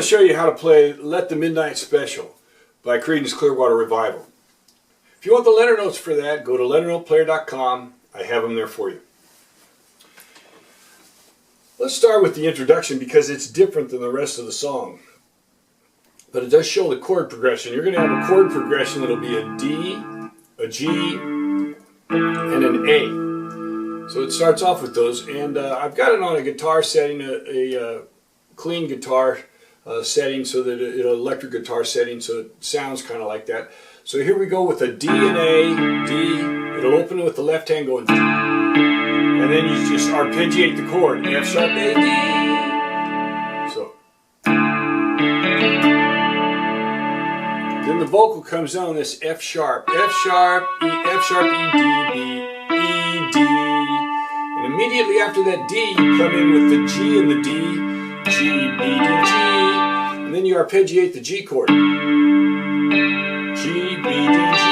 to show you how to play Let the Midnight Special by Creedence Clearwater Revival. If you want the letter notes for that, go to LetterNotePlayer.com. I have them there for you. Let's start with the introduction because it's different than the rest of the song. But it does show the chord progression. You're going to have a chord progression that'll be a D, a G, and an A. So it starts off with those, and I've got it on a guitar setting, a clean guitar setting, so that an electric guitar setting, so it sounds kind of like that. So here we go with a D and A, D. It'll open with the left hand going, and then you just arpeggiate the chord, F sharp, A, D. So then the vocal comes down on this F sharp, E, D, B, E, D. And immediately after that D, you come in with the G and the D, G, B, D, G, and then you arpeggiate the G chord. G, B, D, G.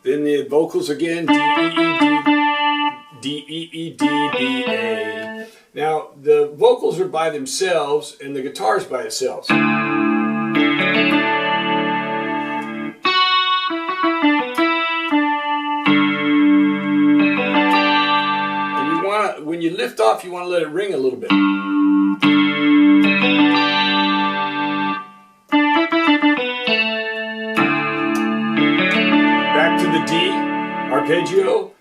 Then the vocals again, D, E, E, D, B, A. Now, the vocals are by themselves, and the guitar's by itself. When you lift off, you want to let it ring a little bit. Back to the D, arpeggio,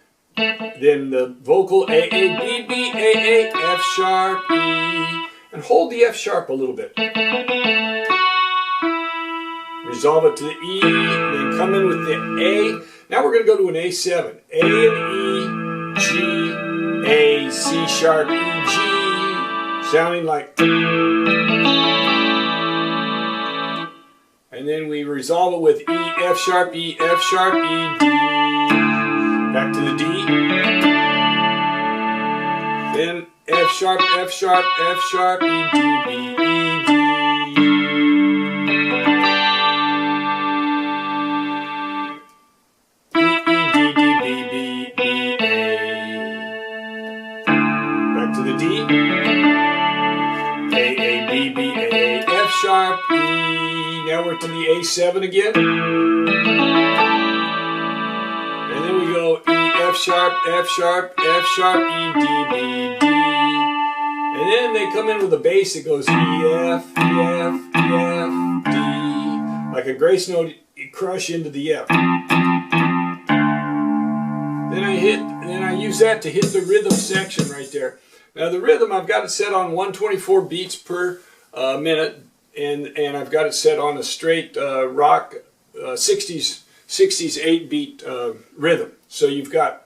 then the vocal A, B, B, A, F sharp, E, and hold the F sharp a little bit. Resolve it to the E, then come in with the A. Now we're going to go to an A7. A and E, G, A, C sharp, E, G, sounding like. And then we resolve it with E, F sharp, E, F sharp, E, D. Back to the D. Then F sharp, F sharp, F sharp, E, D, B, E, D. To the D, A, B, B, A, F sharp, E. Now we're to the A7 again. And then we go E, F sharp, F sharp, F sharp, E, D, B, D. And then they come in with a bass that goes E, F, E, F, E, F, D. Like a grace note, you crush into the F. Then I use that to hit the rhythm section right there. Now the rhythm, I've got it set on 124 beats per minute, and I've got it set on a straight rock 60s 8-beat rhythm. So you've got.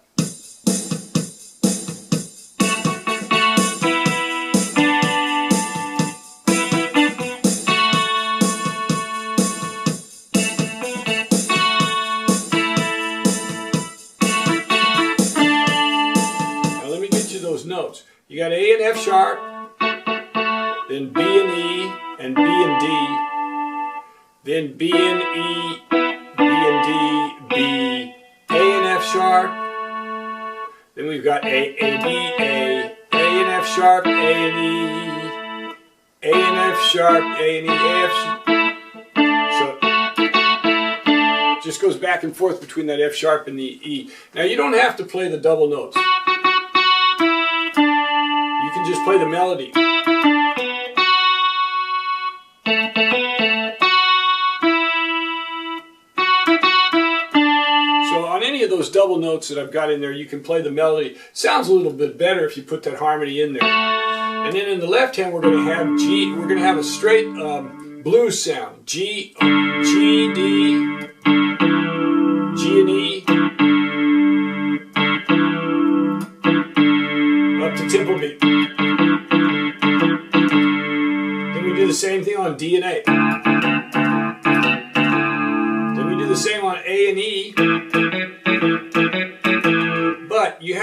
Now let me get you those notes. You got A and F sharp, then B and E, and B and D, then B and E, B and D, B, A and F sharp, then we've got A, B, A and F sharp, A and E, A and F sharp, A and E, A, F sharp. So it just goes back and forth between that F sharp and the E. Now you don't have to play the double notes. You can just play the melody. So on any of those double notes that I've got in there, you can play the melody. Sounds a little bit better if you put that harmony in there. And then in the left hand, we're going to have G. We're going to have a straight blues sound. G, G, D, G and E. Up to tempo beat. Then we do the same thing on D and A. Then we do the same on A and E. But you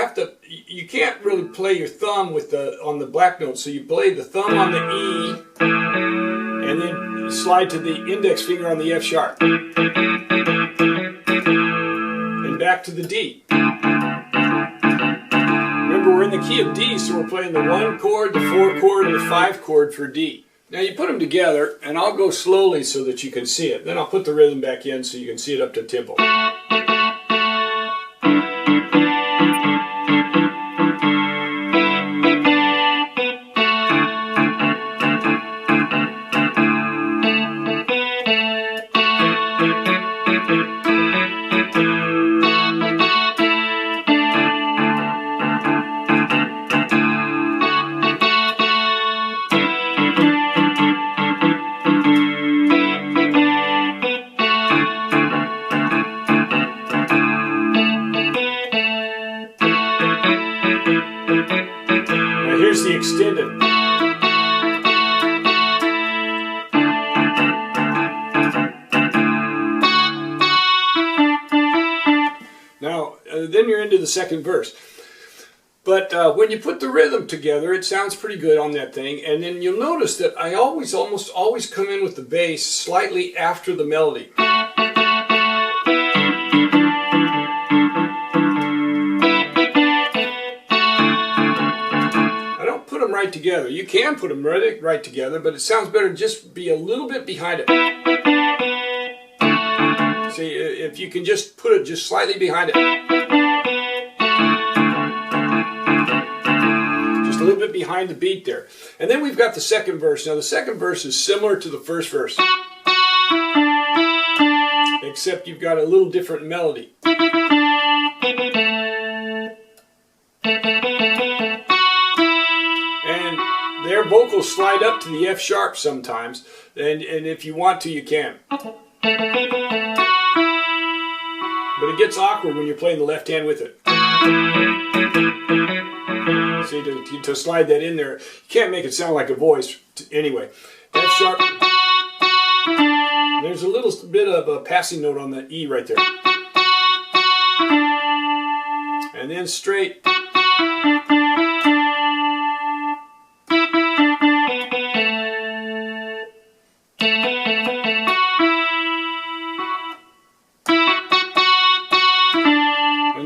can't really play your thumb on the black note. So you play the thumb on the E, and then slide to the index finger on the F sharp, and back to the D. Remember, we're in the key of D, so we're playing the 1 chord, the 4 chord, and the 5 chord for D. Now you put them together, and I'll go slowly so that you can see it. Then I'll put the rhythm back in so you can see it up to tempo. Here's the extended. Now, then you're into the second verse. But when you put the rhythm together, it sounds pretty good on that thing. And then you'll notice that I almost always come in with the bass slightly after the melody. Right together. You can put them right together, but it sounds better to just be a little bit behind it. See, if you can just put it just slightly behind it. Just a little bit behind the beat there. And then we've got the second verse. Now the second verse is similar to the first verse, except you've got a little different melody. Their vocals slide up to the F sharp sometimes, and if you want to, you can. But it gets awkward when you're playing the left hand with it. See, to slide that in there, you can't make it sound like a voice. Anyway, F sharp. There's a little bit of a passing note on the E right there. And then straight.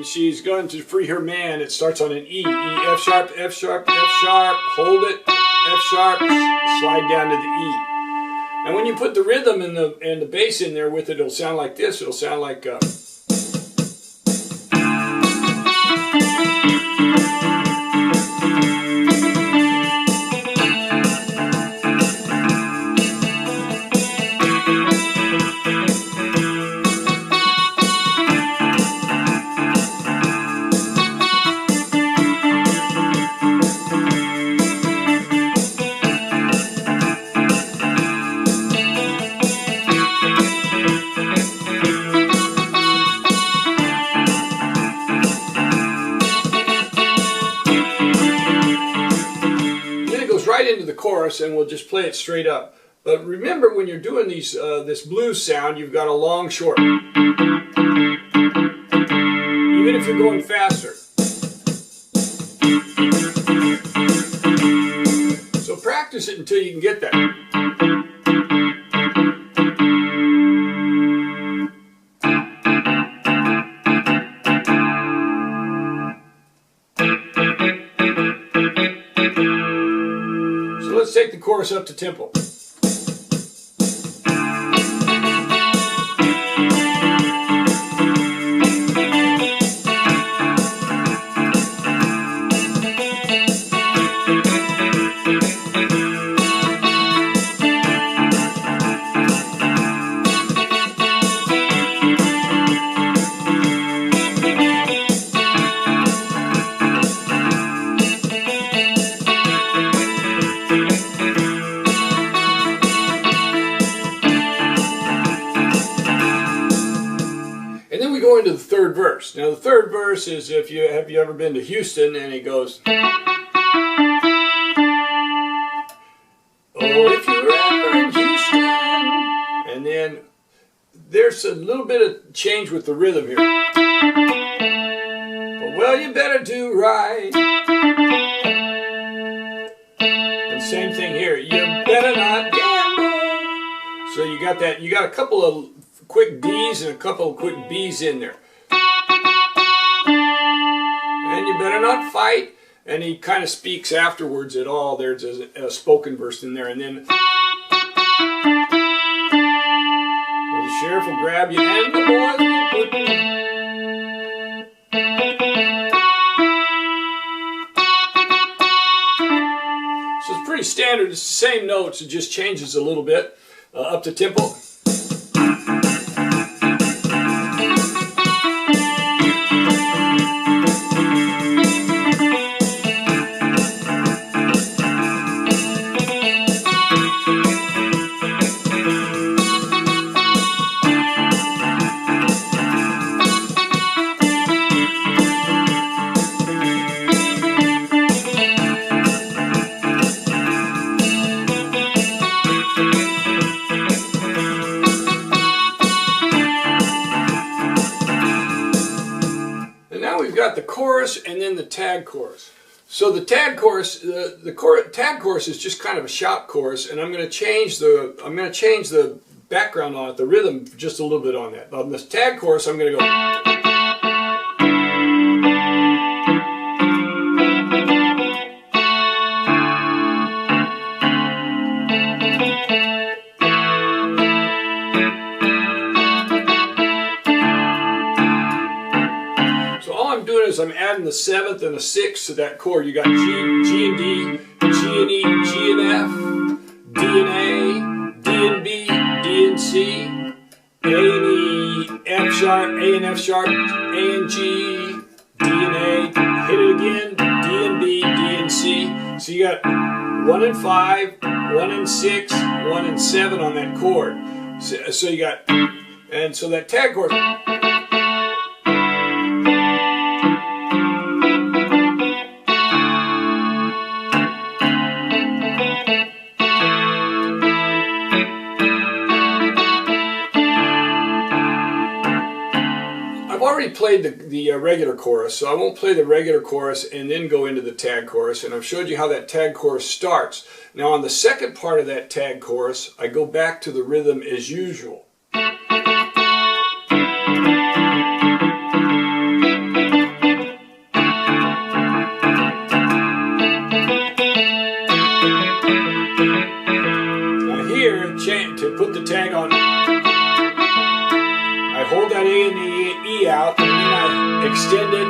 She's going to free her man. It starts on an E. E, F sharp, F sharp, F sharp, hold it, F sharp, slide down to the E. And when you put the rhythm and the bass in there with it, it'll sound like this. It'll sound like into the chorus, and we'll just play it straight up. But remember, when you're doing these this blues sound, you've got a long short, even if you're going faster. So practice it until you can get that. Let's take the chorus up to tempo. Go into the third verse. Now the third verse is, have you ever been to Houston, and it goes, oh, if you're ever in Houston, and then there's a little bit of change with the rhythm here. But, well, you better do right. And same thing here. You better not gamble. So you got that. You got a couple of quick D's and a couple of quick B's in there. And you better not fight. and he kind of speaks afterwards at all. There's a spoken verse in there, and then the sheriff will grab you and the boys will put you. So it's pretty standard. It's the same notes. It just changes a little bit up to tempo. We've got the chorus and then the tag chorus. So the tag chorus, tag chorus is just kind of a shout chorus, and I'm going to change the background on it, the rhythm, just a little bit on that. On this tag chorus, I'm going to go. I'm adding the 7th and a 6th to that chord. You got G and D, G and E, G and F, D and A, D and B, D and C, A and E, F sharp, A and F sharp, A and G, D and A, hit it again, D and B, D and C. So you got 1 and 5, 1 and 6, 1 and 7 on that chord. So you got, and so that tag chord. I've already played the regular chorus, so I won't play the regular chorus and then go into the tag chorus, and I've showed you how that tag chorus starts. Now on the second part of that tag chorus, I go back to the rhythm as usual. Now here, to put the tag on, I hold that A and the E out, and then I extend it,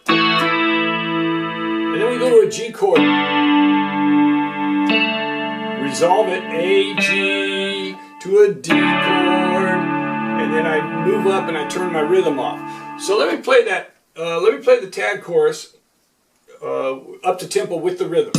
and then we go to a G chord. Resolve it, A, G, to a D chord, and then I move up and I turn my rhythm off. So let me play that. Let me play the tag chorus up to tempo with the rhythm.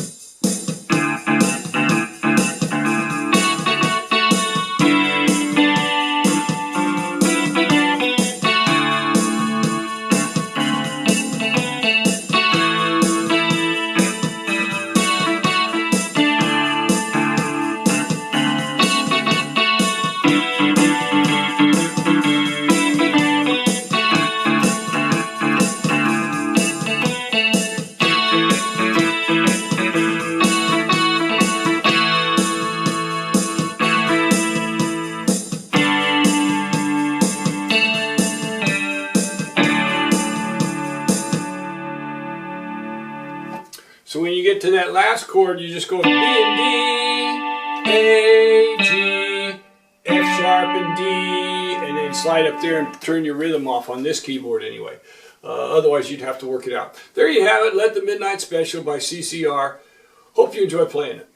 So when you get to that last chord, you just go B and D, A, G, F sharp and D, and then slide up there and turn your rhythm off on this keyboard anyway. Otherwise, you'd have to work it out. There you have it, Let the Midnight Special by CCR. Hope you enjoy playing it.